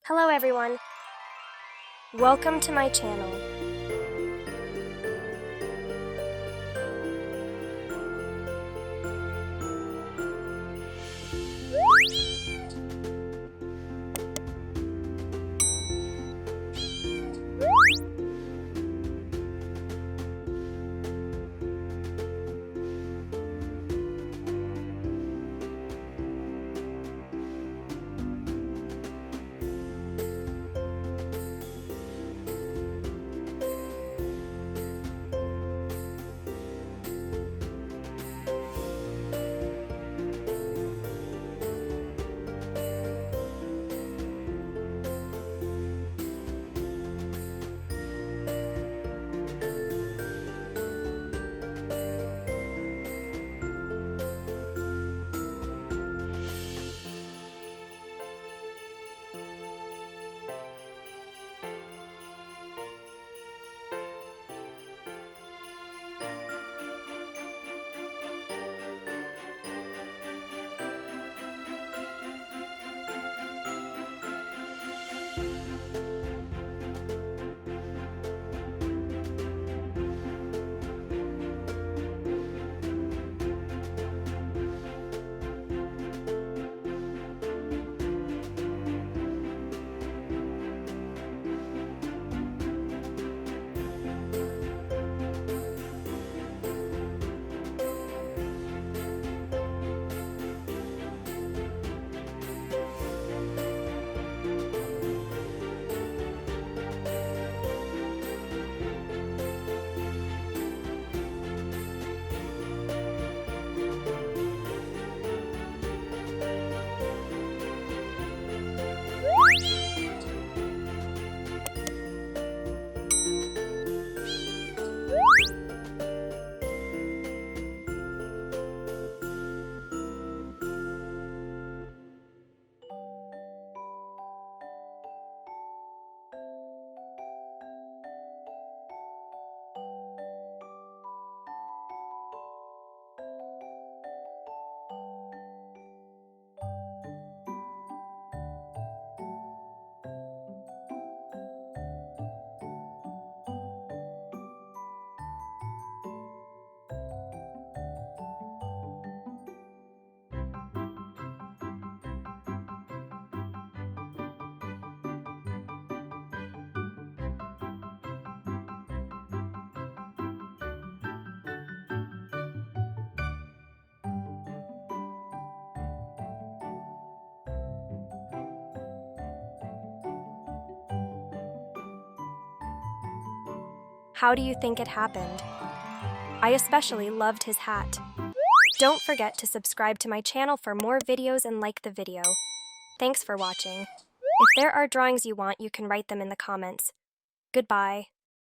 Hello everyone, welcome to my channel. How do you think it happened? I especially loved his hat. Don't forget to subscribe to my channel for more videos and like the video. Thanks for watching. If there are drawings you want, you can write them in the comments. Goodbye.